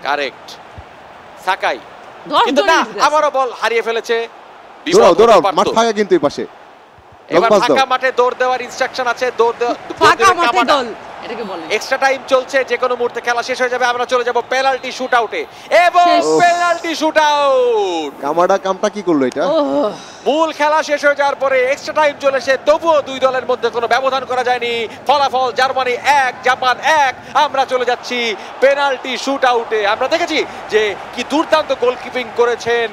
Correct সাকাই, 10 কিন্তু জন না, miss গেছে। আবারও বল হারিয়ে ফেলেছে। দৌড়াও বিপদ দৌড়াও, হতে পারতো। মাঠ ফাঁকা কিন্তু এই পাশে। এবার লং পাস দাও। ফাঁকা মাঠে দৌড় দেওয়ার ইনস্ট্রাকশন আছে, ফাঁকা মাঠে গোল এটাকে বলে। এক্সট্রা টাইম চলছে, যে কোনো মুহূর্তে খেলা শেষ হয়ে যাবে। আমরা চলে যাব পেনাল্টি শুট আউটে এবং শেষ। Penalty shoot out. কামাডা কামটা কি করলো এটা? ওহ, মূল খেলা শেষ হয়ে যাওয়ার পরে এক্সট্রা টাইম চলেছে, তবুও দুই দলের মধ্যে কোনো ব্যবধান করা যায়নি। ফলাফল জার্মানি 1 জাপান 1। আমরা চলে যাচ্ছি পেনাল্টি শুট আউটে। আমরা দেখেছি যে কি দুর্দান্ত গোলকিপিং করেছেন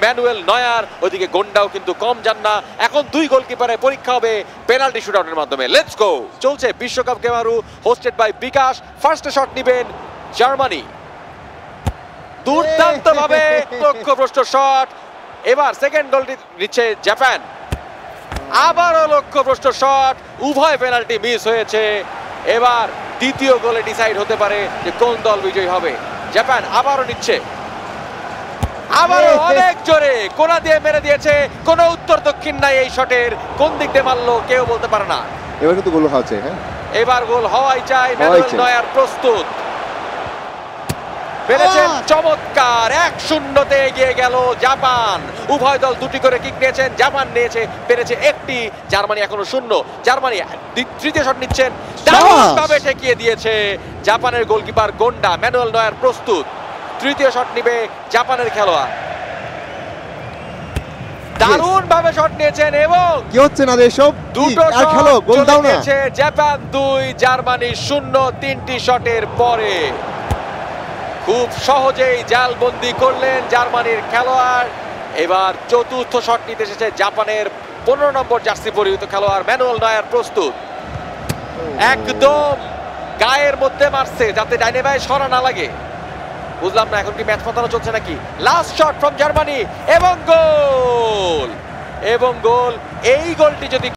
ম্যানুয়েল নয়ার, ওদিকে গোন্ডাও কিন্তু কম যান না। এখন দুই গোলকিপারের পরীক্ষা হবে পেনাল্টি শুট আউটের মাধ্যমে। Let's go. চলছে বিশ্বকাপ গেমারু hosted by bKash. First shot নেবেন জার্মানি, দুর্দান্ত ভাবে লক্ষ্যভ্রষ্ট শট। এবার সেকেন্ড গোলটি নিচ্ছে জাপান, আবারও লক্ষ্যভ্রষ্ট শট। উভয় পেনাল্টি মিস হয়েছে। এবার দ্বিতীয় গোলে ডিসাইড হতে পারে যে কোন দল বিজয়ী হবে। জাপান আবারও নিচ্ছে, আবারও অনেক জোরে কোনা দিয়ে মেরে দিয়েছে। কোনো উত্তর দক্ষিণ নাই এই শটের, কোন দিক দিয়ে মারলো কেউ বলতে পারে না। এবার কিন্তু গোল হচ্ছে। হ্যাঁ, এবার গোল হওয়াই চাই। ম্যানুয়েল চাই। নয়ার প্রস্তুত, পেরেছেন। চমৎকার 1-0 এগিয়ে গেল জাপান। উভয় দল দুটি করে কিক নিয়েছেন, জাপান নিয়েছে পেরেছে একটি, জার্মানি এখনো শূন্য। জার্মানি তৃতীয় শট নিচ্ছেন, দারুণভাবে ঠেকিয়ে দিয়েছে জাপানের গোলকিপার গোন্ডা। ম্যানুয়েল নয়ার প্রস্তুত, তৃতীয় শট নিবে জাপানের খেলোয়াড়। দারুণভাবে শট নিয়েছেন এবং কি হচ্ছে না এসব? দুটো আর খেলো, শট গোল চলে দাও না। গিয়েছে। Japan 2 Germany 0। তিনটি শটের পরে খুব সহজেই জালবন্দি করলেন জার্মানির খেলোয়াড়। এবার চতুর্থ শট নিতে এসেছে জাপানের 15 নম্বর জার্সি পরিহিত খেলোয়াড় ম্যানুয়েল নয়ার প্রস্তুত। একদম গায়ের মধ্যে মারছে যাতে ডাইনে বায়ে সরা না লাগে। বুঝলাম না এখন কি ম্যাচ পাতানো চলছে নাকি। লাস্ট শট ফ্রম জার্মানি এবং গোল, এবং গোল। এই গোলটি যদি